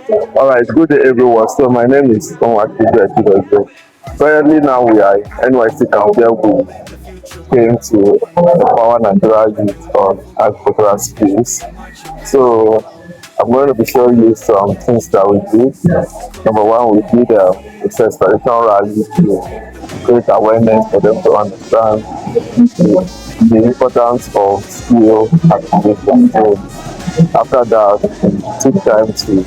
All right, good day everyone. So my name is Onwaki. Currently now we are in NYC County who came to empower Nigeria youth on agricultural skills. So I'm going to be showing you some things that we did. Number one, we did a sensitization rally to create awareness for them to understand the importance of skill acquisition. So after that, we took time to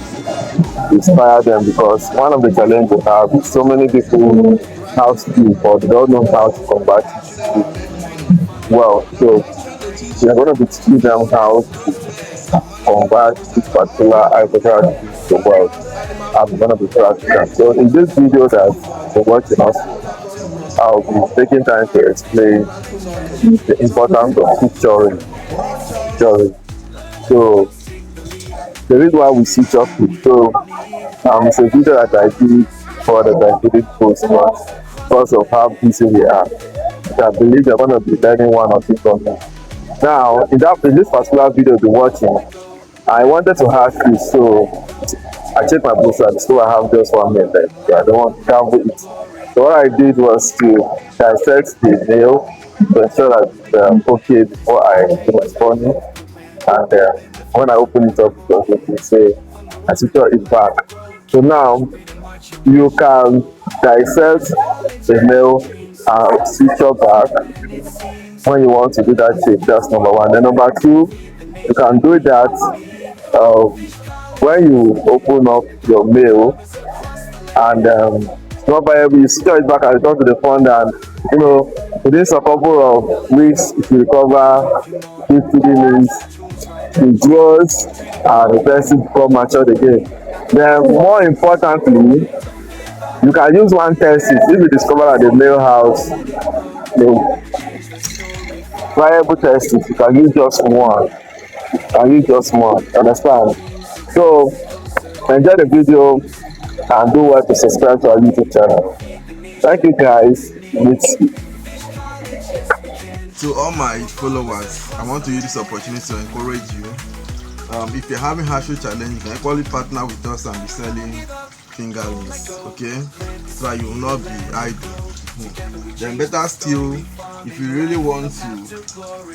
inspire them because one of the challenges we have is so many people have skill but they don't know how to convert it well. So we are going to be teaching them how to convert this particular agricultural skill to wealth. I'm going to be practical. So in this video that you're watching us, I'll be taking time to explain the importance of suturing. Suturing. So the reason why we switch up it. So it's a video that I did for the scientific post, but because of how busy we are, I believe they're going to be learning one or two from me. Now, in this particular video you're watching, I wanted to ask you, so I checked my books and so I have just 1 minute left. So I don't want to cover it. So what I did was to dissect the nail to ensure that it's okay before I respond it. And when I open it up, it will say, I secure it back. So now you can dissect the nail and switch back when you want to do that shape. That's number one. Then number two, you can do that uh, when you open up your mail and not viable, you secure it back and return to the fund, and within a couple of weeks if you recover 50 minutes it grows and the person become matured again. Then more importantly, you can use one thesis if you discover that the male house the viable thesis. You can use just one. You can use just one. Understand? So enjoy the video and do well to subscribe to our YouTube channel. Thank you guys. To all my followers, I want to use this opportunity to encourage you. If you're having harsher challenge, you can equally partner with us and be selling fingerlings, okay? So that you will not be idle. Then better still, if you really want to,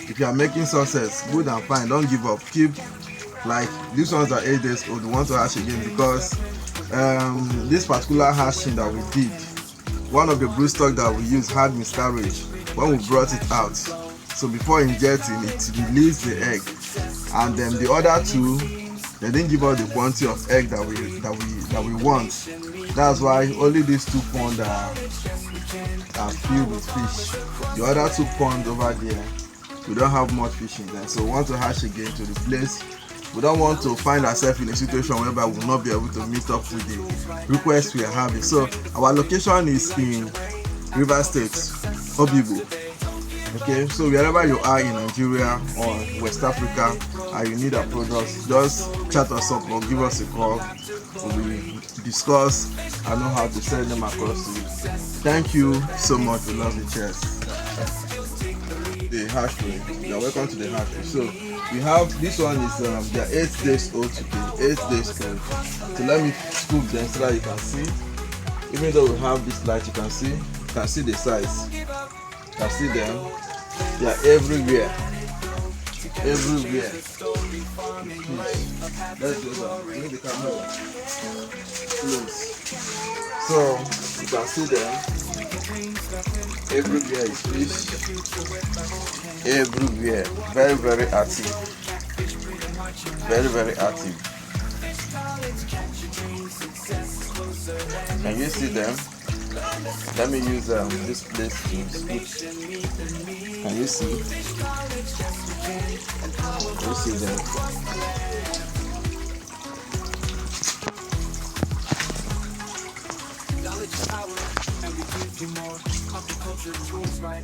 if you are making success, good and fine, don't give up. Keep, like these ones are 8 days old, we want to hash again because this particular hashing that we did, one of the broodstock that we used had miscarriage when we brought it out. So before injecting it released the egg, and then the other two, they didn't give us the quantity of egg that we want. That's why only these 2 ponds are filled with fish. The other 2 ponds over there, we don't have much fish in them. So we want to hash again to replace. We don't want to find ourselves in a situation whereby we will not be able to meet up with the request we are having. So our location is in River State, Obibo. Okay, so wherever you are in Nigeria or West Africa and you need our products, just chat us up or give us a call. We discuss and know how to send them across to you. Thank you so much. We love you. Cheers. The hash rate. You're welcome to the hash rate. So we have this one is they're 8 days old today. 8 days old. So let me scoop them so that you can see. Even though we have this light, you can see the size. You can see them. They are everywhere. Everywhere. Let's do that. Bring the camera close. So you can see them. Everywhere is fish. Everywhere. Very, very active. Very, very active. Can you see them? Let me use this place to scoop. Can you see? Can you see them?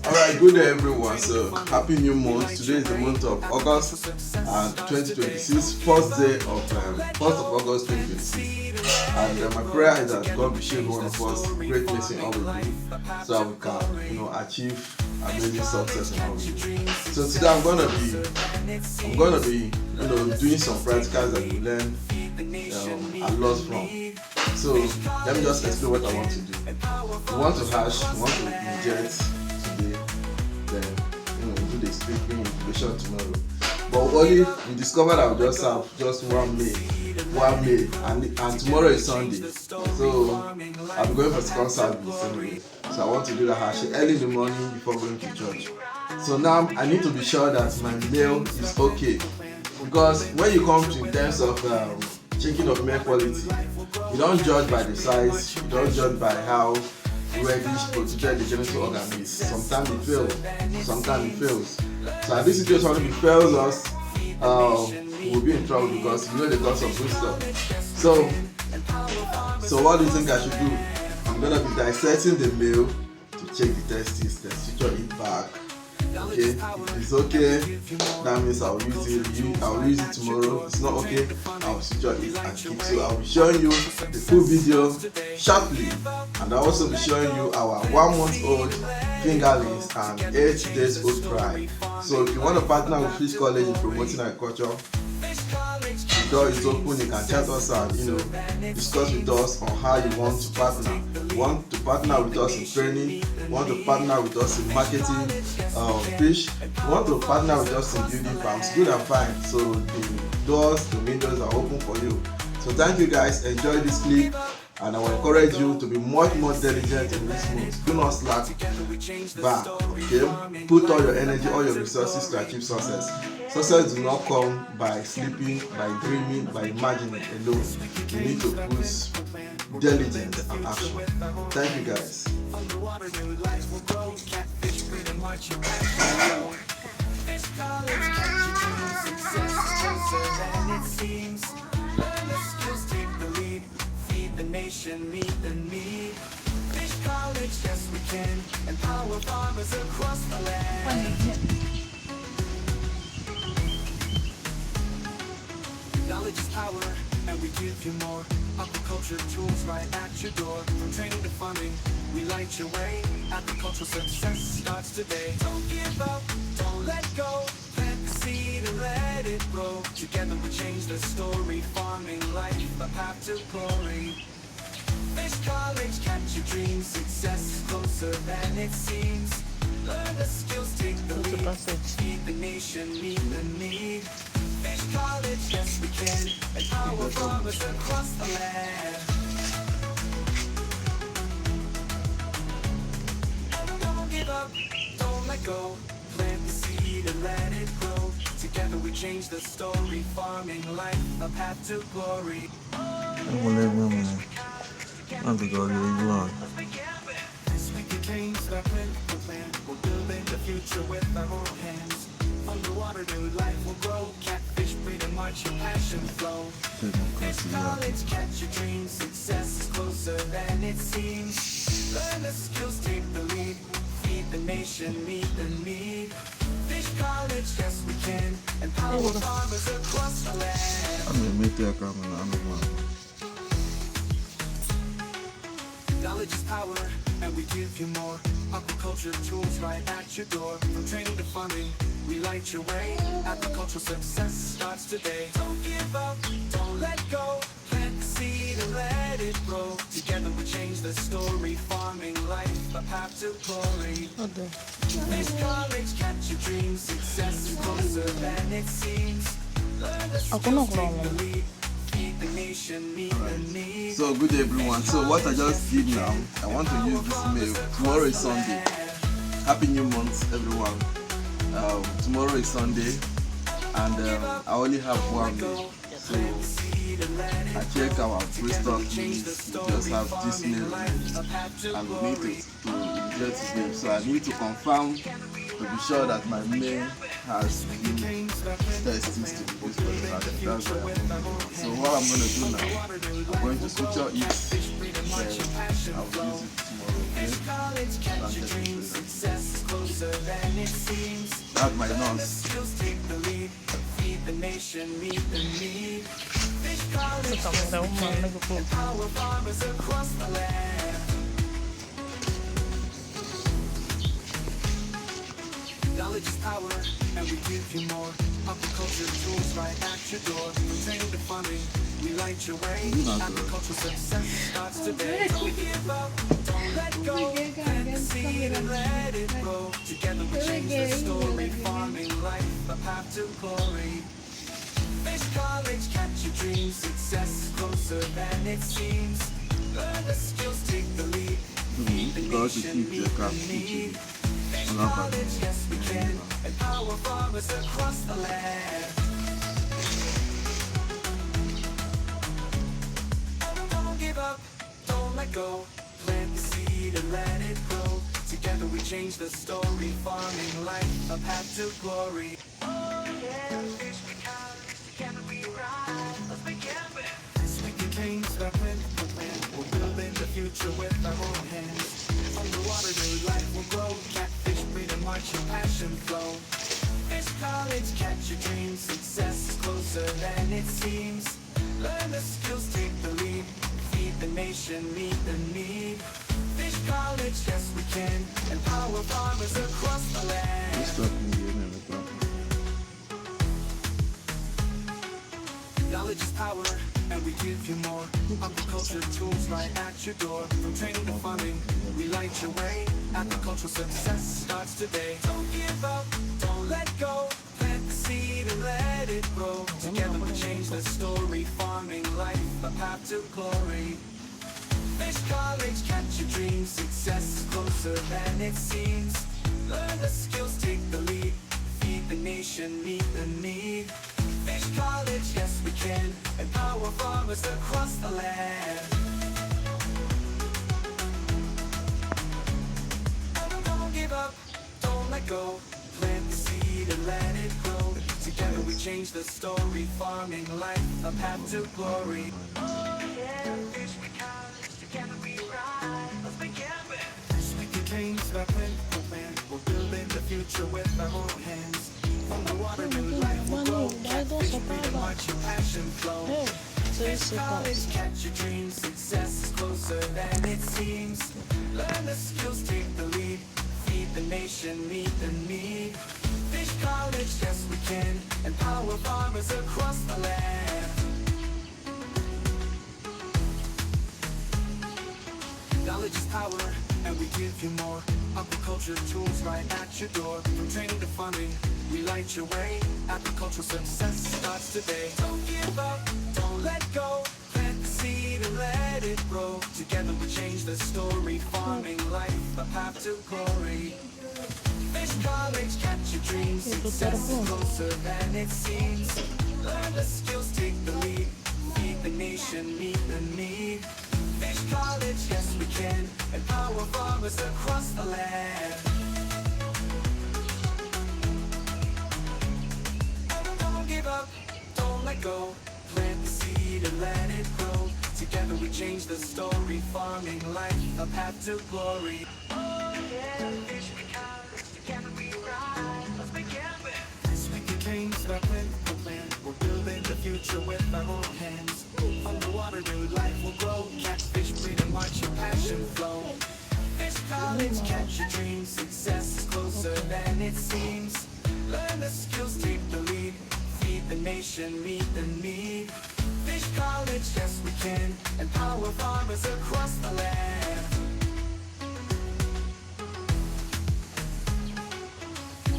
Alright, good day everyone. So happy new month. Today is the month of August 2026, first day of 1st of August 2026. And my prayer is that God will show one of us greatness in all we do, so that we can achieve amazing success in all we do. So today I'm gonna be doing some practicals that we learn are lost from. So let me just explain what I want to do. We want to hash, we want to inject today, then do the speaking incubation tomorrow. But only we discovered that we just have just one mail, and tomorrow is Sunday, so I'll be going for second service anyway. So I want to do the hash early in the morning before going to church. So now I need to be sure that my mail is okay, because when you come to in terms of checking of mail quality, you don't judge by the size, you don't judge by how reddish protected the genital organ is. Sometimes it fails, sometimes it fails. So at this situation, if it fails us, we'll be in trouble, because you know the cost of good stuff. So what do you think I should do? I'm gonna be dissecting the mail to check the testes, then suture it back. Okay, if it's okay, that means I'll use it tomorrow. If it's not okay, I'll suture it and keep. So I'll be showing you the full video shortly, and I'll also be showing you our 1 month old fingerlings and 8 days old fry. So if you want to partner with Fish College in promoting agriculture, the door is open. You can chat us and discuss with us on how you want to partner. You want to partner with us in training, you want to partner with us in marketing fish, you want to partner with us in building farms, good and fine. So the windows are open for you. So thank you guys, enjoy this clip, and I will encourage you to be much more diligent in this month. Do not slack back, okay? Put all your energy, all your resources to achieve success. Success do not come by sleeping, by dreaming, by imagining alone. You need to put diligence and action. Thank you guys. Nation meet the need. Fish College, yes we can, empower farmers across the land. Knowledge is power, and we give you more. Aquaculture tools right at your door. From training to farming, we light your way. Agricultural success starts today. Don't give up, don't let go. Plant the seed and let it grow. Together we change the story. Farming life, a path to glory. Fish College, catch your dreams. Success is closer than it seems. Learn the skills, take the lead. Feed the nation, meet the need. Fish College, yes we can. Empower farmers across the land. Don't give up, don't let go. Plant the seed and let it grow. Together we change the story. Farming life, a path to glory. I'm to go unlearn. This we can change the plan. We're building the future with our own hands. Underwater, new life will grow. Catfish breed and march your passion flow. Fish College, catch your dreams. Success is closer than it seems. Learn the skills, take the lead. Feed the nation, meet the need. Fish College, yes we can. Empower farmers across the land. I'm gonna make that comment. Knowledge is power, and we give you more. Aquaculture tools right at your door. From training to farming, we light your way. Agricultural success starts today. Don't give up, don't let go. Plant the seed and let it grow. Together we change the story. Farming life, a path to glory. Fish College, catch your dreams. Success is closer than it seems. Learn the skills, take the lead. The nation meet the need. So good day everyone. So what I just did now, I want to use this mail. Tomorrow is Sunday. Happy New Month everyone. Tomorrow is Sunday, and I only have one mail. So I check our pre-stock list. We just have this mail, and we need to inject this mail. So I need to confirm to be sure that my mail has been tested to be used for the target. That's what I'm going to do. So what I'm going to do now, I'm going to suture it, then I'll use it tomorrow. Okay? That's my nose. The nation meet the need. Fish College, empower farmers across the land. Knowledge is power, and we give you more. Aquaculture tools right at your door. From training to farming, We light your way. Agricultural success starts today. Don't give up, don't let go. Plant the seed and let it grow. Together we change the story. Farming life, a path to glory. Fish college, catch your dreams. Success is closer than it seems. Learn the skills, take the lead. Feed the nation, meet the need. Fish college, yes we can. Empower farmers across the land. Don't give up, don't let go. Plant the seed and let it grow. Together we change the story. Farming life, a path to glory. Oh yeah, fish college, together we rise. Let's begin with swinging canes that plant the land. We're building the future with our own hands. Underwater, new life will grow. Catfish, breed and march your passion flow. Fish college, catch your dreams. Success is closer than it seems. Learn the skills, take the lead. Feed the nation, meet the need. Fish college, yes we can. Empower farmers across the land. Knowledge is power, and we give you more. Agriculture tools right at your door. From training to farming, we light your way. Agricultural success starts today. Don't give up, don't let go. Plant the seed and let it grow. Together we change the story. Farming life, a path to glory. Fish college, catch your dreams. Success is closer than it seems. Learn the skills, take the lead. Feed the nation, meet the need. Fish college, yes we can. Empower farmers across the land. Don't give up, don't let go. Plant the seed and let it grow. Together we change the story. Farming life, a path to glory. Oh yeah, fish college, together we rise. Let's begin with swinging canes that plant the land. We're building the future with our own hands. From the water, new life will grow. Catfish, freedom, march your passion flow. Fish college, catch your dreams. Success is closer than it seems. Learn the skills, take the lead. Feed the nation, meet the need. Fish college, yes we can. Empower farmers across the land. Knowledge is power, and we give you more. Agriculture tools right at your door. From training to farming, we light your way. Agricultural success starts today. Don't give up, don't let go. Plant the seed and let it grow. Together we change the story. Farming life, a path to glory. Fish college, catch your dreams. Success is closer than it seems. Learn the skills, take the lead. Feed the nation, meet the need. Fish college, yes we can. Empower farmers across the land. Don't give up, don't let go. Plant the seed and let it grow. Together we change the story. Farming life, a path to glory. Oh yeah, fish college, together we rise. Let's begin with swinging canes that plant the land. We're building the future with our own hands. Underwater, new life will grow. Catfish, breed and march your passion flow. Fish college, catch your dreams. Success is closer than it seems. Learn the skills, take the lead. Feed the nation, meet the need. Fish college, yes we can. Empower farmers across the land.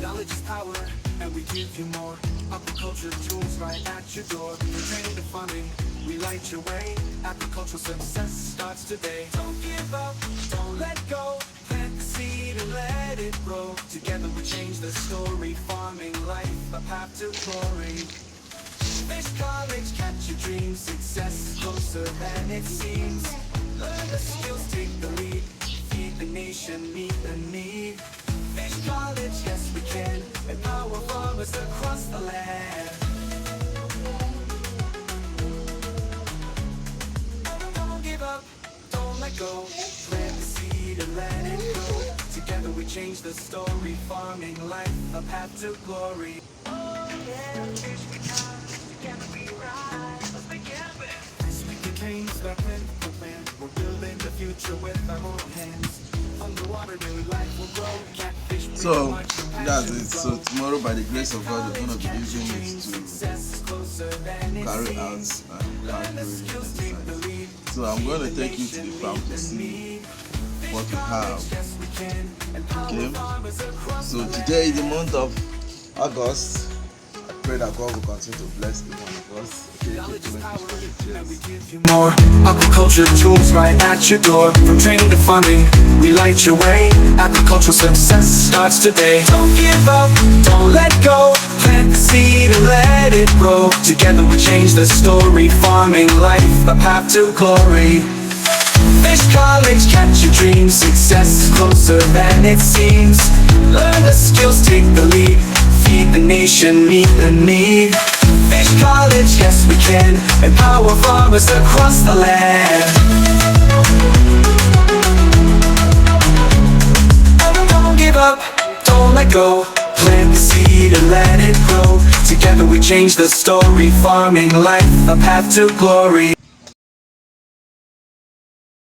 Knowledge is power, and we give you more. Agriculture tools right at your door. From training to farming, we light your way. Agricultural success starts today. Don't give up, don't let go. Plant the seed and let it grow. Together we change the story. Farming life, a path to glory. Fish college, catch your dreams. Success is closer than it seems. Learn the skills, take the lead. Feed the nation, meet the need. Fish college, yes we can. Empower farmers across the land. Don't give up, don't let go. Plant the seed and let it grow. Together we change the story. Farming life, a path to glory. Oh yeah, fish we college, together we rise. Let's begin with swinging canes that plant the land. We're building the future with our own hands. Underwater, new life will grow. Catfish, So that's it. So tomorrow, by the grace of God, we're going to be using it to carry out So I'm going to take you to the farm to see what we have. Okay. So today is the month of August. I pray that God will continue to bless the one of us. More aquaculture tools right at your door. From training to funding, we light your way. Aquacultural success starts today. Don't give up, don't let go. Plant the seed and let it grow. Together we change the story. Farming life, a path to glory. Fish college, catch your dreams. Success is closer than it seems. Learn the skills, take the lead. Feed the nation, meet the need. Fish college, yes we can. Empower farmers across the land. Don't give up, don't let go. Plant the seed and let it grow. Together we change the story. Farming life, a path to glory.